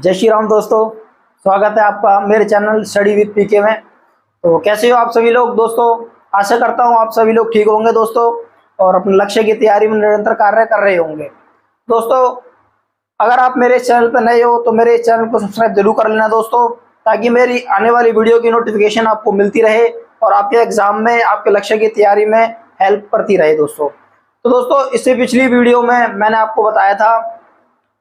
जय श्री राम दोस्तों, स्वागत है आपका मेरे चैनल स्टडी विद पीके में। तो कैसे हो आप सभी लोग दोस्तों। आशा करता हूँ आप सभी लोग ठीक होंगे दोस्तों और अपने लक्ष्य की तैयारी में निरंतर कार्य कर रहे होंगे। दोस्तों अगर आप मेरे चैनल पर नए हो तो मेरे चैनल को सब्सक्राइब जरूर कर लेना दोस्तों, ताकि मेरी आने वाली वीडियो की नोटिफिकेशन आपको मिलती रहे और आपके एग्जाम में आपके लक्ष्य की तैयारी में हेल्प करती रहे दोस्तों। तो दोस्तों इससे पिछली वीडियो में मैंने आपको बताया था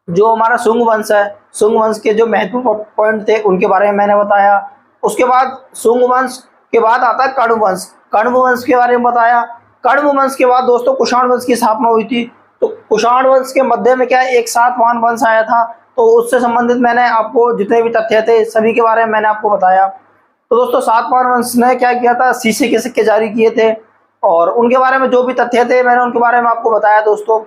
जो हमारा शुंग वंश है, शुंग वंश के जो महत्वपूर्ण पॉइंट थे उनके बारे में मैंने बताया। उसके बाद शुंग वंश के बाद आता है कण्व वंश, कण्व वंश के बारे में बताया। कण्व वंश के बाद दोस्तों कुषाण वंश की स्थापना हुई थी। तो कुषाण वंश के मध्य में क्या एक सातवाहन वंश आया था, तो उससे संबंधित मैंने आपको जितने भी तथ्य थे सभी के बारे में मैंने आपको बताया। तो दोस्तों सातवाहन वंश ने क्या किया था, शीशे के सिक्के जारी किए थे और उनके बारे में जो भी तथ्य थे मैंने उनके बारे में आपको बताया दोस्तों।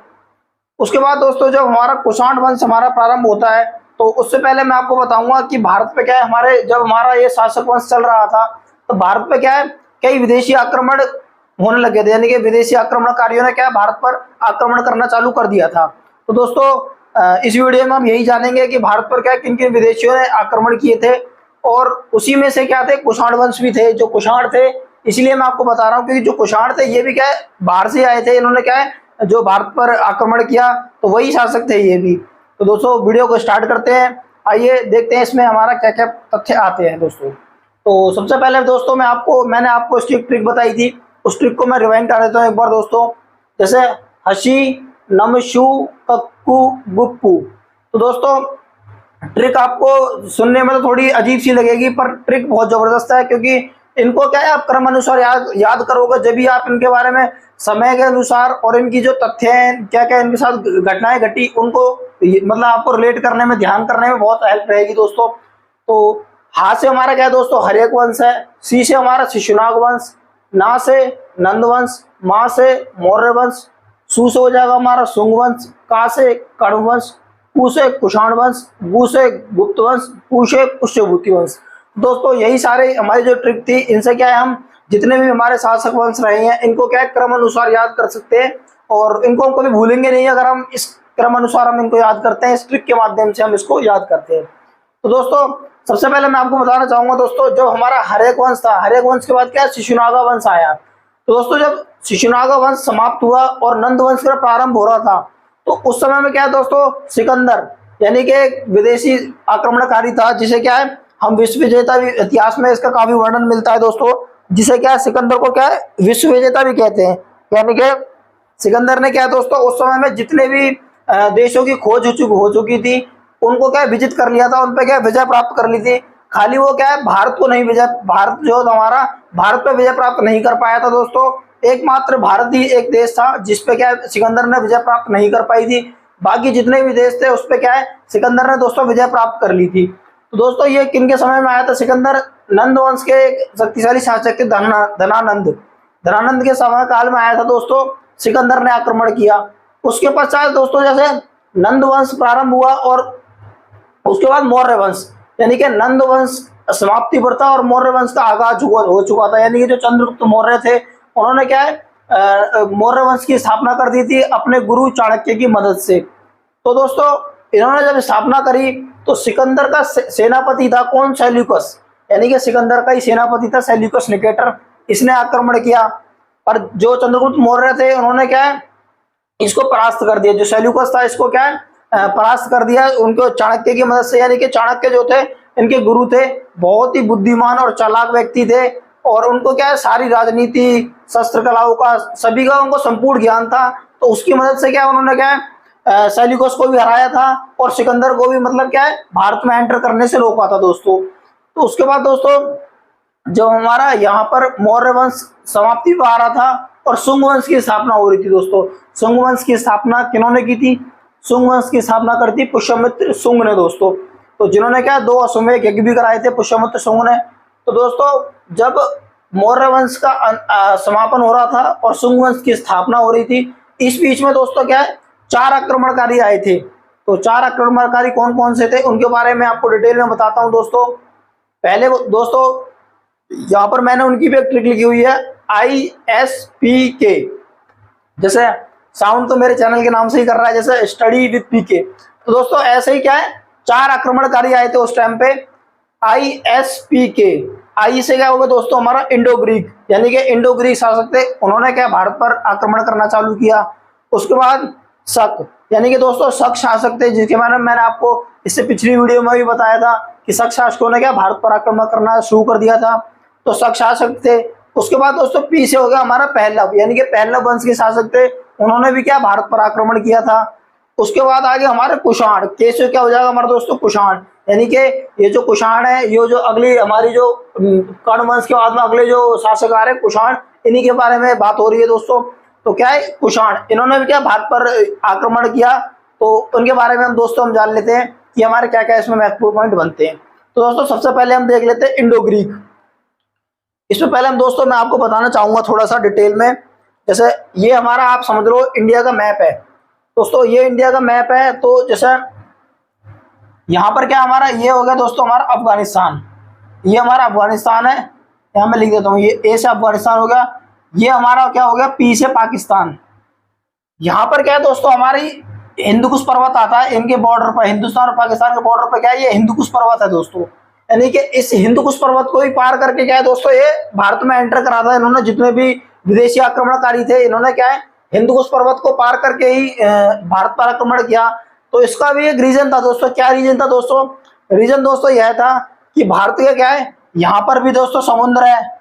उसके बाद दोस्तों जब हमारा कुषाण वंश हमारा प्रारंभ होता है तो उससे पहले मैं आपको बताऊंगा कि भारत पे क्या है, हमारे जब हमारा ये शासक वंश चल रहा था तो भारत पे क्या है कई विदेशी आक्रमण होने लगे थे, यानी कि विदेशी आक्रमणकारियों ने क्या है भारत पर आक्रमण करना चालू कर दिया था। तो दोस्तों इस वीडियो में हम यही जानेंगे कि भारत पर क्या किन किन विदेशियों ने आक्रमण किए थे और उसी में से क्या थे कुषाण वंश भी थे। जो कुषाण थे इसलिए मैं आपको बता रहा हूँ क्योंकि जो कुषाण थे ये भी क्या है बाहर से आए थे, इन्होंने क्या है जो भारत पर आक्रमण किया तो वही शासक थे ये भी। तो दोस्तों वीडियो को स्टार्ट करते हैं, आइए देखते हैं इसमें हमारा क्या क्या तथ्य आते हैं दोस्तों। तो सबसे पहले दोस्तों मैंने आपको इसकी ट्रिक बताई थी, उस ट्रिक को मैं रिवाइंड कर देता हूँ एक बार दोस्तों। जैसे हसी नमशु कक्कू गुप्पू। तो दोस्तों ट्रिक आपको सुनने में तो थोड़ी अजीब सी लगेगी पर ट्रिक बहुत जबरदस्त है, क्योंकि इनको क्या है आप क्रम अनुसार याद करोगे जब भी आप इनके बारे में समय के अनुसार और इनकी जो तथ्य हैं क्या क्या इनके साथ घटनाएं घटी उनको मतलब आपको रिलेट करने में ध्यान करने में बहुत हेल्प रहेगी दोस्तों। तो हा से हमारा क्या है दोस्तों हर्यक वंश है, सी से हमारा शिशुनाग वंश, ना से नंद वंश, माँ से मौर्य वंश, सू से हो जाएगा हमारा शुंग वंश, का से कण्व वंश, कु से कुषाण वंश, गु से गुप्त वंश, पू से पुष्यभूति वंश। दोस्तों यही सारे हमारी जो ट्रिक थी, इनसे क्या है हम जितने भी हमारे शासक वंश रहे हैं इनको क्या है क्रम अनुसार याद कर सकते हैं और इनको हम कभी भूलेंगे नहीं अगर हम इस क्रम अनुसार हम इनको याद करते हैं, इस ट्रिक के माध्यम से हम इसको याद करते हैं। तो दोस्तों सबसे पहले मैं आपको बताना चाहूंगा दोस्तों जब हमारा हर्यक वंश था, हर्यक वंश के बाद क्या शिशुनागा वंश आया। तो दोस्तों जब शिशुनागा वंश समाप्त हुआ और नंद वंश का प्रारंभ हो रहा था तो उस समय में क्या है दोस्तों सिकंदर यानी कि एक विदेशी आक्रमणकारी था, जिसे क्या है हम विश्व विजेता भी इतिहास में इसका काफी वर्णन मिलता है दोस्तों, जिसे क्या है सिकंदर को क्या है विश्व विजेता भी कहते हैं। यानी कि सिकंदर ने क्या है दोस्तों उस समय में जितने भी देशों की खोज हो चुकी थी उनको क्या विजिट कर लिया था, उन पे क्या विजय प्राप्त कर ली थी। खाली वो क्या है भारत को नहीं विजय, भारत जो हमारा भारत पे विजय प्राप्त नहीं कर पाया था दोस्तों। एकमात्र भारत ही एक देश था जिसपे क्या सिकंदर ने विजय प्राप्त नहीं कर पाई थी, बाकी जितने भी देश थे उस पे क्या है सिकंदर ने दोस्तों विजय प्राप्त कर ली थी। तो दोस्तों ये किन के समय में आया था सिकंदर, नंद वंश के एक शक्तिशाली शासक थे धनानंद के समय काल में आया था दोस्तों, सिकंदर ने आक्रमण किया। उसके पश्चात दोस्तों जैसे नंद वंश प्रारंभ हुआ और उसके बाद मौर्य वंश यानी कि नंद वंश समाप्ति पर था और मौर्य वंश का आगाज हो चुका था। यानी कि जो चंद्रगुप्त मौर्य थे उन्होंने क्या है मौर्य वंश की स्थापना कर दी थी अपने गुरु चाणक्य की मदद से। तो दोस्तों इन्होंने जब स्थापना करी तो सिकंदर का सेनापति था कौन, सेल्यूकस, यानी कि सिकंदर का ही सेनापति था सेल्यूकस निकेटर, इसने आक्रमण किया। पर जो चंद्रगुप्त मौर्य थे उन्होंने क्या है इसको परास्त कर दिया, जो सेल्यूकस था इसको क्या है परास्त कर दिया उनको चाणक्य की मदद से। यानी कि चाणक्य जो थे इनके गुरु थे, बहुत ही बुद्धिमान और चालाक व्यक्ति थे और उनको क्या है सारी राजनीति शस्त्र कलाओं का सभी का उनको संपूर्ण ज्ञान था। तो उसकी मदद से क्या उन्होंने क्या है सेल्यूकस को भी हराया था और सिकंदर को भी मतलब क्या है भारत में एंटर करने से रोका था दोस्तों। तो उसके बाद दोस्तों जब हमारा यहाँ पर मौर्य वंश समाप्ति पर आ रहा था और शुंग वंश की स्थापना हो रही थी दोस्तों। शुंग वंश की स्थापना किन्होंने की थी, शुंग वंश की स्थापना करती पुष्यमित्र शुंग ने दोस्तों। तो जिन्होंने क्या 2 अश्वमेध यज्ञ भी कराए थे पुष्यमित्र शुंग ने। तो दोस्तों जब मौर्य वंश का समापन हो रहा था और शुंग वंश की स्थापना हो रही थी, इस बीच में दोस्तों क्या है 4 आक्रमणकारी आए थे। तो 4 आक्रमणकारी कौन कौन से थे उनके बारे में आपको डिटेल में बताता हूं दोस्तों। पहले दोस्तों यहाँ पर मैंने उनकी भी एक ट्रिक लिखी हुई है ISPK, जैसे साउंड तो मेरे चैनल के नाम से ही कर रहा है जैसे स्टडी विद पीके। तो दोस्तों ऐसे ही क्या है 4 आक्रमणकारी आए थे उस टाइम पे। ISPK, आई से क्या होगा दोस्तों हमारा इंडो ग्रीक, यानी कि इंडो ग्रीक शासक थे, उन्होंने क्या भारत पर आक्रमण करना चालू किया। उसके बाद शक, यानी कि दोस्तों शक शासक थे, जिसके बारे में मैंने आपको इससे पिछली वीडियो में भी बताया था कि शक शासकों ने क्या भारत पर आक्रमण करना शुरू कर दिया था, तो शक शासक थे। उसके बाद दोस्तों पी से हो गया हमारा पहलव, यानी कि पहलव वंश के शासक थे, उन्होंने भी क्या भारत पर आक्रमण किया था। उसके बाद आगे हमारे कुषाण, के से क्या हो जाएगा हमारा दोस्तों कुषाण, यानी कि ये जो कुषाण है, ये जो अगली हमारी जो कर्ण वंश के बाद में अगले जो शासक आ रहे हैं कुषाण, इन्हीं के बारे में बात हो रही है दोस्तों। तो क्या है कुषाण, इन्होंने भी क्या भारत पर आक्रमण किया, तो उनके बारे में हम दोस्तों हम जान लेते हैं कि हमारे क्या क्या इसमें महत्वपूर्ण पॉइंट बनते हैं। तो दोस्तों सबसे पहले हम देख लेते हैं इंडो ग्रीक। इसमें पहले हम दोस्तों मैं आपको बताना चाहूंगा थोड़ा सा डिटेल में, जैसे ये हमारा आप समझ लो इंडिया का मैप है दोस्तों, ये इंडिया का मैप है। तो जैसे यहाँ पर क्या हमारा ये हो गया दोस्तों हमारा अफगानिस्तान, ये हमारा अफगानिस्तान है, यहाँ मैं लिख देता हूँ, ये ए से अफगानिस्तान हो गया। ये हमारा क्या हो गया पी से पाकिस्तान। यहाँ पर क्या है दोस्तों हमारी हिंदू कुश पर्वत आता है, इनके बॉर्डर पर, हिंदुस्तान और पाकिस्तान के बॉर्डर पर क्या है ये हिंदू कुश पर्वत है दोस्तों, यानी कि इस हिंदू कुश पर्वत को ही पार करके क्या है दोस्तों ये भारत में एंटर करा था इन्होंने। जितने भी विदेशी आक्रमणकारी थे इन्होंने क्या है हिंदू कुश पर्वत को पार करके ही भारत पर आक्रमण किया। तो इसका भी एक रीजन था दोस्तों, क्या रीजन था दोस्तों, रीजन दोस्तों यह था कि भारत का क्या है यहाँ पर भी दोस्तों समुद्र है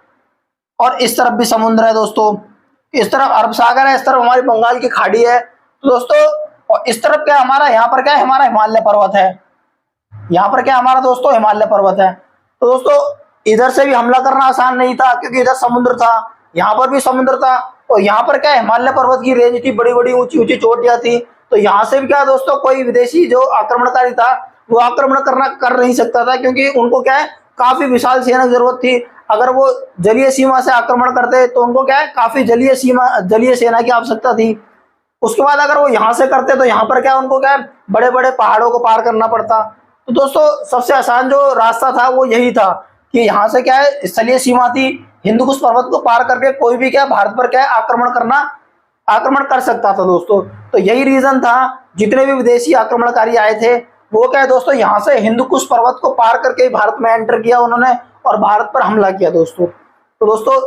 और इस तरफ भी समुद्र है दोस्तों, इस तरफ अरब सागर है, इस तरफ हमारी बंगाल की खाड़ी है। तो दोस्तों और इस तरफ क्या हमारा यहाँ पर क्या है हमारा हिमालय पर्वत है, यहाँ पर क्या हमारा दोस्तों हिमालय पर्वत है। तो दोस्तों इधर से भी हमला करना आसान नहीं था क्योंकि इधर समुद्र था, यहाँ पर भी समुद्र था, और यहाँ पर क्या हिमालय पर्वत की रेंज थी, बड़ी बड़ी ऊंची ऊंची चोटियां थी। तो यहाँ से भी क्या दोस्तों कोई विदेशी जो आक्रमणकारी था वो आक्रमण कर नहीं सकता था, क्योंकि उनको क्या है काफी विशाल सेना की जरूरत थी। अगर वो जलीय सीमा से आक्रमण करते तो उनको क्या है काफी जलीय सेना की आवश्यकता थी। उसके बाद अगर वो यहाँ से करते तो यहाँ पर क्या उनको क्या बड़े बड़े पहाड़ों को पार करना पड़ता। तो दोस्तों सबसे आसान जो रास्ता था वो यही था कि यहाँ से क्या है स्थलीय सीमा थी, हिंदू कुश पर्वत को पार करके कोई भी क्या भारत पर क्या आक्रमण कर सकता था दोस्तों। तो यही रीजन था जितने भी विदेशी आक्रमणकारी आए थे वो क्या है दोस्तों यहाँ से हिंदू कुश पर्वत को पार करके भारत में एंटर किया उन्होंने और भारत पर हमला किया दोस्तों। तो दोस्तों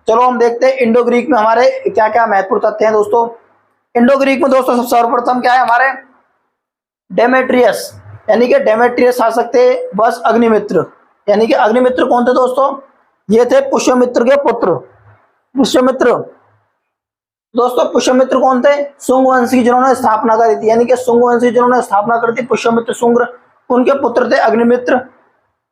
चलो हम देखते हैं इंडो ग्रीक में हमारे क्या क्या महत्वपूर्ण तथ्य हैं दोस्तों। इंडो ग्रीक में दोस्तों सबसे सर्वप्रथम क्या है हमारे डेमेट्रियस, यानी कि डेमेट्रियस शासक थे बस अग्निमित्र, यानी कि अग्निमित्र कौन थे दोस्तों, ये थे पुष्यमित्र के पुत्र पुष्यमित्र। दोस्तों पुष्यमित्र कौन थे, शुंग वंश की जिन्होंने स्थापना करी थी, यानी कि शुंग वंश की जिन्होंने स्थापना करी थी पुष्यमित्र शुंग, उनके पुत्र थे अग्निमित्र।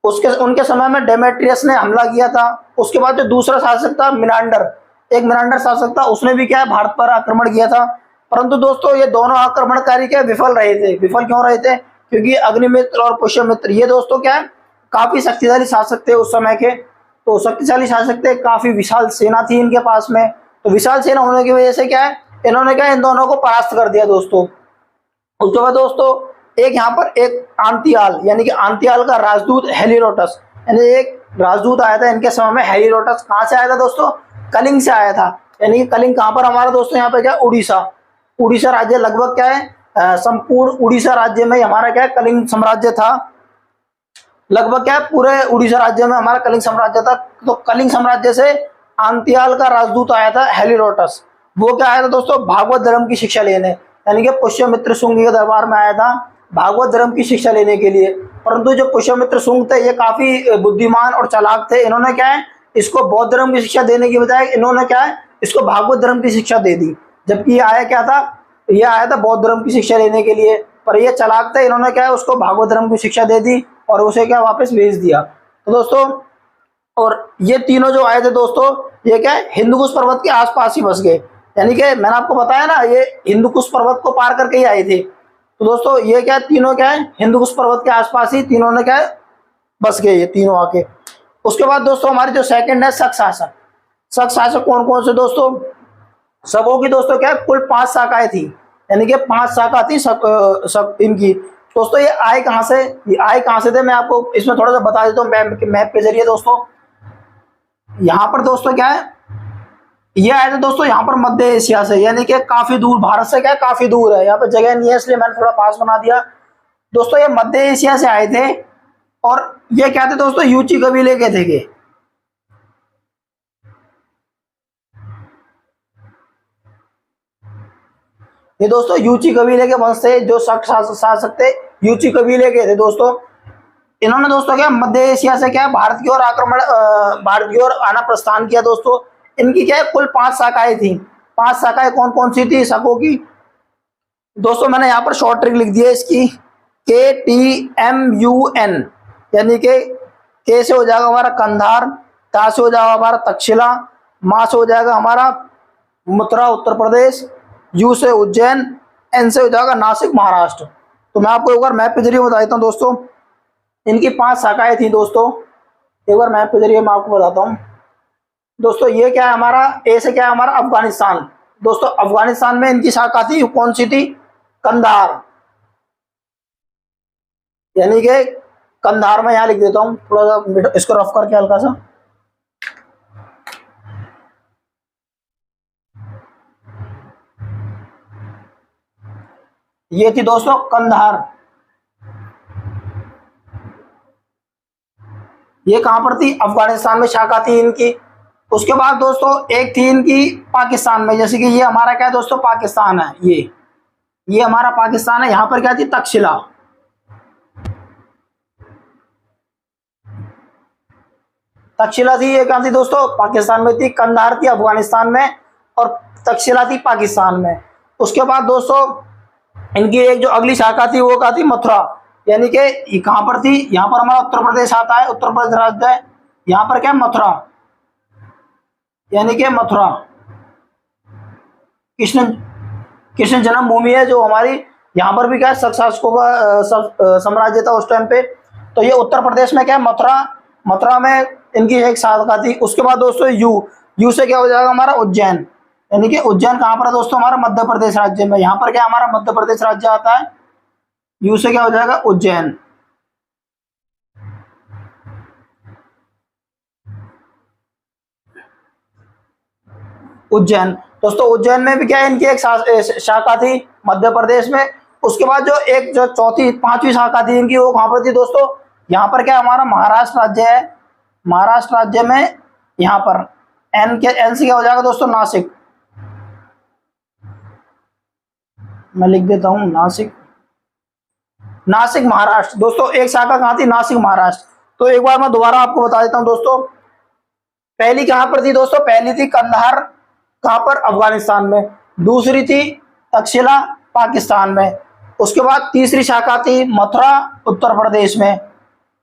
उनके समय में डेमेट्रियस ने हमला किया था। उसके बाद जो दूसरा शासक था मिनांडर, एक मिनांडर शासक था, उसने भी क्या भारत पर आक्रमण किया था। परंतु दोस्तों ये दोनों आक्रमणकारी क्या विफल रहे थे। विफल क्यों रहे थे, क्योंकि अग्निमित्र और पुष्यमित्र ये दोस्तों क्या है काफी शक्तिशाली शासक थे उस समय के। तो शक्तिशाली शासक थे, काफी विशाल सेना थी इनके पास में। तो विशाल सेना होने की वजह से क्या है इन्होंने क्या इन दोनों को परास्त कर दिया दोस्तों। उसके बाद दोस्तों एक यहाँ पर एक आंतियाल, यानी कि आंतियाल का राजदूत हेलीरोटस, यानी एक राजदूत आया था इनके समय में। हेलीरोटस कहाँ से आया था दोस्तों, कलिंग से आया था। यानी कि कलिंग कहाँ पर हमारा दोस्तों यहाँ पे क्या उड़ीसा राज्य लगभग क्या है संपूर्ण उड़ीसा राज्य में हमारा क्या है कलिंग साम्राज्य था। लगभग क्या है पूरे उड़ीसा राज्य में हमारा कलिंग साम्राज्य था। तो कलिंग साम्राज्य से आंतियाल का राजदूत आया था हेलीरोटस। वो क्या आया था दोस्तों भागवत धर्म की शिक्षा लेने, यानी कि पुष्यमित्र शुंग के दरबार में आया था भागवत धर्म की शिक्षा लेने के लिए। परंतु जो पुष्यमित्र शुंग थे ये काफी बुद्धिमान और चालाक थे। इन्होंने क्या है इसको बौद्ध धर्म की शिक्षा देने की बजाय इन्होंने क्या है इसको भागवत धर्म की शिक्षा दे दी, जबकि ये आया क्या था, ये आया था बौद्ध धर्म की शिक्षा लेने के लिए। पर ये चालाक थे, इन्होंने क्या है उसको भागवत धर्म की शिक्षा दे दी और उसे क्या वापस भेज दिया। तो दोस्तों और ये तीनों जो आए थे दोस्तों ये क्या है हिंदू कुश पर्वत के आसपास ही बस गए, यानी कि मैंने आपको बताया ना ये हिंदू कुश पर्वत को पार करके ही आए थे। तो दोस्तों ये क्या तीनों क्या है हिंदू कुश पर्वत के आसपास ही तीनों ने क्या है बस गए ये तीनों आके। उसके बाद दोस्तों हमारी जो सेकंड है शक शासक। शक शासक कौन कौन से दोस्तों, शकों की दोस्तों क्या कुल 5 शाखाएं थी, यानी कि 5 शाखा थी शक इनकी। दोस्तों ये आए कहाँ से, ये आए कहाँ से थे मैं आपको इसमें थोड़ा सा बता देता हूँ मैप के जरिए। दोस्तों यहाँ पर दोस्तों क्या है ये आए थे दोस्तों यहाँ पर मध्य एशिया से, यानी कि काफी दूर, भारत से क्या काफी दूर है, यहाँ पर जगह नहीं है इसलिए मैंने थोड़ा पास बना दिया। दोस्तों ये मध्य एशिया से आए थे और ये क्या थे दोस्तों, यूची कबीले के थे। ये दोस्तों यूची कबीले के वंश थे, जो शासक थे यूची कबीले के थे दोस्तों। इन्होंने दोस्तों क्या मध्य एशिया से क्या भारत की ओर भारत की ओर आना प्रस्थान किया दोस्तों। इनकी क्या है, कुल 5 शाखाएं थी। 5 शाखाएं कौन कौन सी थी शकों की? दोस्तों मैंने यहाँ पर शॉर्ट ट्रिक लिख दी है इसकी, KTMUN, यानी के से हो जाएगा हमारा कंधार, ता से हो जाएगा हमारा तक्षशिला, मा से हो जाएगा हमारा मथुरा उत्तर प्रदेश, यू से उज्जैन, एन से हो जाएगा नासिक महाराष्ट्र। तो मैं आपको एक बार मैप के जरिए बता देता हूँ दोस्तों, इनकी 5 शाखाएं थी दोस्तों। एक बार मैप के जरिए मैं आपको बताता हूँ दोस्तों। ये क्या है हमारा, ए से क्या है हमारा अफगानिस्तान। दोस्तों अफगानिस्तान में इनकी शाखा थी, कौन सी थी? कंधार, यानी कि कंधार में यहाँ लिख देता हूँ, थोड़ा सा इसको रफ करके हल्का सा। ये थी दोस्तों कंधार। ये कहां पर थी? अफगानिस्तान में शाखा थी इनकी। उसके बाद दोस्तों एक थी इनकी पाकिस्तान में, जैसे कि ये हमारा क्या है दोस्तों, पाकिस्तान है। ये हमारा पाकिस्तान है। यहाँ पर क्या थी? तक्षशिला। तक्षशिला थी, ये कहां थी दोस्तों? पाकिस्तान में थी। कंधार थी अफगानिस्तान में और तक्षशिला थी पाकिस्तान में। उसके बाद दोस्तों इनकी एक जो अगली शाखा थी वो कहा थी? मथुरा, यानी कि कहां पर थी? यहाँ पर हमारा उत्तर प्रदेश आता है, उत्तर प्रदेश राज्य है। यहाँ पर क्या? मथुरा, यानी कि मथुरा कृष्ण कृष्ण जन्मभूमि है जो हमारी। यहाँ पर भी क्या है, शासकों का साम्राज्य था उस टाइम पे। तो ये उत्तर प्रदेश में क्या है? मथुरा में इनकी एक शाखा थी। उसके बाद दोस्तों यू से क्या हो जाएगा हमारा? उज्जैन, यानी कि उज्जैन कहाँ पर है दोस्तों? हमारा मध्य प्रदेश राज्य में। यहाँ पर क्या हमारा मध्य प्रदेश राज्य आता है। यू से क्या हो जाएगा? उज्जैन। उज्जैन दोस्तों, उज्जैन में भी क्या है, इनकी एक शाखा थी मध्य प्रदेश में। उसके बाद जो एक जो चौथी 5वीं शाखा थी इनकी, वो कहां पर थी दोस्तों? यहाँ पर क्या हमारा महाराष्ट्र राज्य है। महाराष्ट्र राज्य में यहाँ पर एन से क्या हो जाएगा दोस्तों? नासिक। मैं लिख देता हूं नासिक महाराष्ट्र। दोस्तों एक शाखा कहां थी? नासिक महाराष्ट्र। तो एक बार मैं दोबारा आपको बता देता हूं दोस्तों। पहली कहां पर थी दोस्तों? पहली थी कंधार, कहां पर? अफगानिस्तान में। दूसरी थी तक्षशिला, पाकिस्तान में। उसके बाद तीसरी शाखा थी मथुरा, उत्तर प्रदेश में।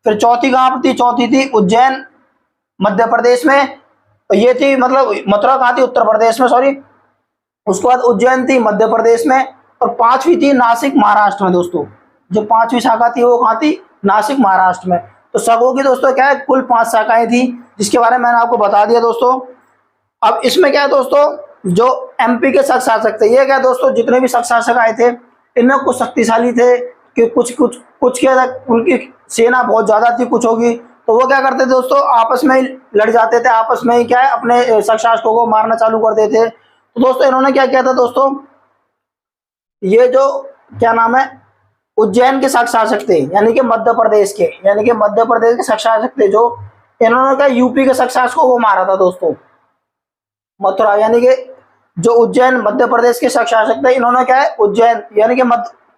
फिर चौथी कहां पर थी? चौथी थी उज्जैन, मध्य प्रदेश में। तो ये थी, मतलब मथुरा कहां थी? उत्तर प्रदेश में, सॉरी। उसके बाद उज्जैन थी मध्य प्रदेश में। और 5वीं थी नासिक महाराष्ट्र में दोस्तों। जो 5वीं शाखा थी वो कहां थी? नासिक महाराष्ट्र में। तो शकों की दोस्तों क्या है, कुल 5 शाखाएं थी, जिसके बारे में मैंने आपको बता दिया दोस्तों। अब इसमें क्या है दोस्तों, जो एमपी के शक शासक थे, ये क्या दोस्तों, जितने भी शक शासक आए थे इनमें कुछ शक्तिशाली थे कि कुछ क्या था, उनकी सेना बहुत ज्यादा थी, कुछ होगी। तो वो क्या करते थे दोस्तों, आपस में ही लड़ जाते थे, आपस में ही क्या है अपने शक शासकों को मारना चालू कर देते थे। तो दोस्तों इन्होंने क्या किया था दोस्तों, ये जो क्या नाम है, उज्जैन के शक शासक थे, यानी कि मध्य प्रदेश के शक शासक थे, जो इन्होंने क्या यूपी के शक शासकों को मारा था दोस्तों। मथुरा यानी कि जो उज्जैन मध्य प्रदेश के शक शासक थे, इन्होंने क्या है उज्जैन यानी कि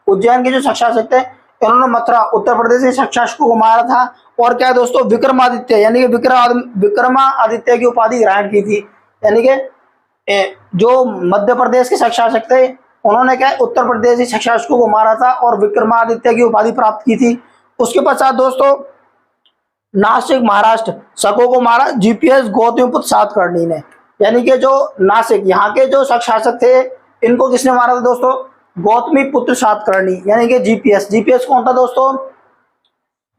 उज्जैन के जो शक शासक थे, इन्होंने मथुरा उत्तर प्रदेश के शक शासकों को मारा था। और क्या दोस्तों, विक्रमादित्य यानी कि विक्रमादित्य की उपाधि ग्रहण की थी। यानी कि जो मध्य प्रदेश के शक शासक थे उन्होंने क्या उत्तर प्रदेश के शक शासकों को मारा था और विक्रमादित्य की उपाधि प्राप्त की थी। उसके पश्चात दोस्तों नासिक महाराष्ट्र शकों को मारा जीपीएस गौतमीपुत्र सातकर्णी ने। यानी कि जो नासिक यहाँ के जो शक शासक थे, इनको किसने मारा था दोस्तों? गौतमीपुत्र सातकर्णी, यानी कि जीपीएस कौन था दोस्तों?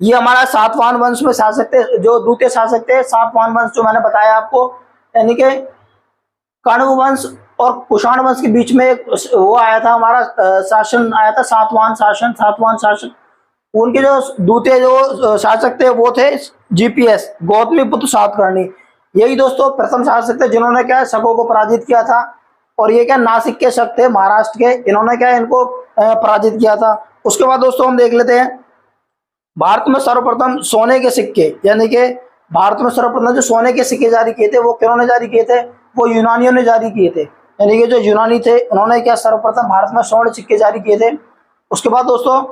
ये हमारा सातवाहन वंश में शासक थे, जो द्वितीय शासक थे सातवाहन वंश, जो मैंने बताया आपको। यानी कि कण्व वंश और कुषाण वंश के बीच में एक वो आया था, हमारा शासन आया था, सातवाहन शासन। उनके जो द्वितीय जो शासक थे वो थे जीपीएस गौतमीपुत्र सातकर्णी। यही दोस्तों प्रथम शासक थे जिन्होंने क्या शकों को पराजित किया था। और ये क्या नासिक के शक थे महाराष्ट्र के, इन्होंने क्या इनको पराजित किया था। उसके बाद दोस्तों हम देख लेते हैं भारत में सर्वप्रथम सोने के सिक्के, यानी कि भारत में सर्वप्रथम जो सोने के सिक्के जारी किए थे वो किन्होंने जारी किए थे, वो यूनानियों ने जारी किए थे। यानी कि जो यूनानी थे उन्होंने क्या सर्वप्रथम भारत में स्वर्ण सिक्के जारी किए थे। उसके बाद दोस्तों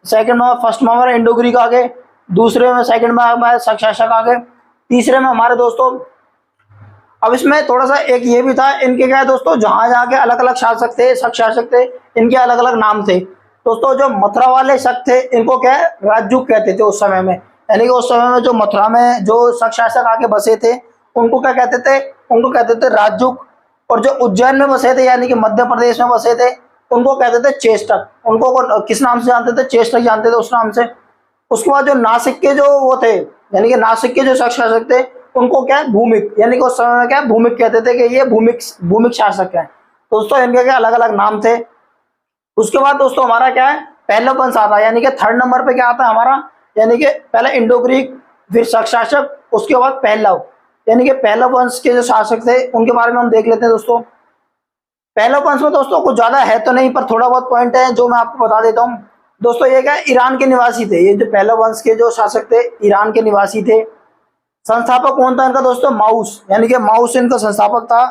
फर्स्ट में हमारे इंडो ग्रीक आ गए, दूसरे में सेकंड में हमारे शक शासक आ गए, तीसरे में हमारे दोस्तों, अब इसमें थोड़ा सा एक ये भी था, इनके क्या है दोस्तों, जहां जहां के अलग अलग शासक थे, शक शासक थे, इनके अलग अलग नाम थे दोस्तों। जो मथुरा वाले शक थे इनको क्या है राजयुग कहते थे उस समय में, यानी कि उस समय में जो मथुरा में जो शक शासक आके बसे थे उनको क्या कहते थे, उनको कहते थे राजयुग। और जो उज्जैन में बसे थे यानी कि मध्य प्रदेश में बसे थे उनको कहते थे चेष्टक। उनको किस नाम से जानते थे, चेष्टक जानते थे उस नाम से। उसके बाद जो नासिक के जो वो थे, यानी कि नासिक के जो शक शासक थे उनको क्या है भूमिक, यानी कि उस समय में क्या है भूमिक कहते थे कि ये भूमिक शासक है दोस्तों। इनके क्या अलग अलग नाम थे। उसके बाद दोस्तों हमारा क्या है पहला वंश आता है, यानी कि थर्ड नंबर पे क्या आता है हमारा, यानी कि पहले इंडो ग्रीक, फिर शक शासक, उसके बाद पहलव, यानी कि पहलव वंश के जो शासक थे उनके बारे में हम देख लेते हैं दोस्तों। पहलव वंश में दोस्तों कुछ ज्यादा है तो नहीं, पर थोड़ा बहुत पॉइंट है जो मैं आपको बता देता हूँ दोस्तों। ये क्या ईरान के निवासी थे, ये जो पहलव वंश के जो शासक थे ईरान के निवासी थे। संस्थापक कौन था इनका दोस्तों, माउस, यानी कि माउस इनका संस्थापक था।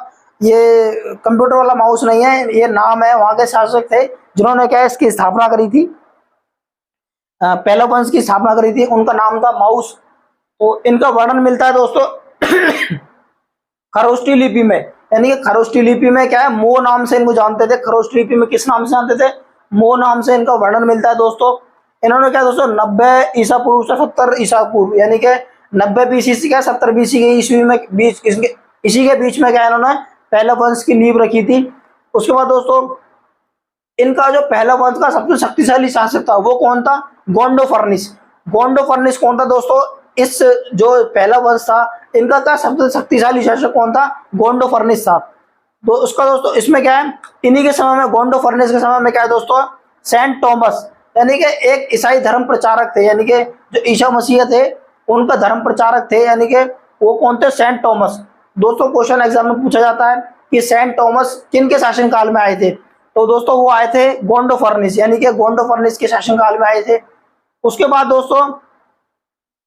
ये कंप्यूटर वाला माउस नहीं है, ये नाम है वहां के शासक थे जिन्होंने क्या इसकी स्थापना करी थी, पहलव वंश की स्थापना करी थी, उनका नाम था माउस। तो इनका वर्णन मिलता है दोस्तों खरोष्टी लिपि में, यानी कि खरोष्टी लिपि में क्या है मो नाम से इनको जानते थे। खरोष्टी लिपि में किस नाम से जानते थे, मो नाम से इनका वर्णन मिलता है दोस्तों। इन्होंने क्या दोस्तों 90 ईसा पूर्व से 70 ईसा पूर्व, यानी कि 90 बीसी से क्या 70 बीसी के ईस्वी में इसी के बीच में क्या इन्होंने पहला वंश की नींव रखी थी। उसके बाद दोस्तों इनका जो पहला वंश का सबसे शक्तिशाली शासक था वो कौन था, गोंडो फर्निस। गोंडो फर्निस कौन था दोस्तों, इस जो पहला वंश था इनका क्या सबसे शक्तिशाली शासक कौन था, गोंडो फर्निस था। तो उसका दोस्तों इसमें क्या है, इन्हीं के समय में गोंडो फर्निस के समय में क्या है दोस्तों, सेंट थॉमस, यानी कि एक ईसाई धर्म प्रचारक थे, यानी कि जो ईसा मसीह थे उनका धर्म प्रचारक थे, यानी कि वो कौन थे, सेंट थॉमस। दोस्तों क्वेश्चन एग्जाम में पूछा जाता है कि सेंट थॉमस किन के शासन काल में आए थे, तो दोस्तों वो आए थे गोंडो फर्निस, यानी कि गोंडो फर्निस के शासन काल में आए थे। उसके बाद दोस्तों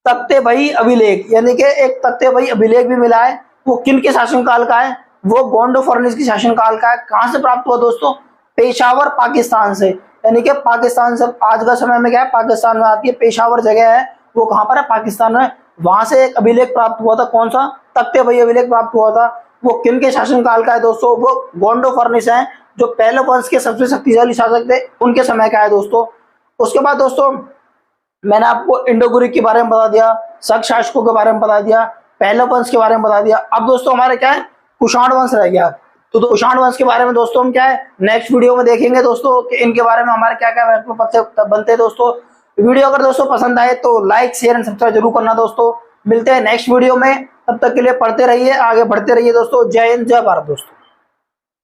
तख्ते भाई अभिलेख, यानी कि एक तख्ते भाई अभिलेख भी मिला है, वो किन के शासनकाल का है, वो गोंडो फर्निस की शासनकाल का है। कहां से प्राप्त हुआ दोस्तों, पेशावर पाकिस्तान से, यानी कि पाकिस्तान से आज का समय में क्या है पाकिस्तान में आती है, पेशावर जगह है वो कहां पर है, पाकिस्तान में। वहां से एक अभिलेख प्राप्त हुआ था, कौन सा, तख्ते भाई अभिलेख प्राप्त हुआ था। वो किन के शासनकाल का है दोस्तों, वो गोंडो फर्निस है, जो पहले वंश के सबसे शक्तिशाली शासक थे उनके समय का है दोस्तों। उसके बाद दोस्तों मैंने आपको इंडो ग्रीक के बारे में बता दिया, शक शासकों के बारे में बता दिया, पहले वंश के बारे में बता दिया। अब दोस्तों हमारे क्या है कुषाण वंश रह गया। तो कुषाण वंश के बारे में दोस्तों हम क्या है नेक्स्ट वीडियो में देखेंगे दोस्तों कि इनके बारे में हमारे क्या क्या महत्व बनते हैं दोस्तों। वीडियो अगर दोस्तों पसंद आए तो लाइक शेयर एंड सब्सक्राइब जरूर करना दोस्तों। मिलते हैं नेक्स्ट वीडियो में, तब तक के लिए पढ़ते रहिए, आगे बढ़ते रहिए दोस्तों। जय हिंद, जय भारत दोस्तों।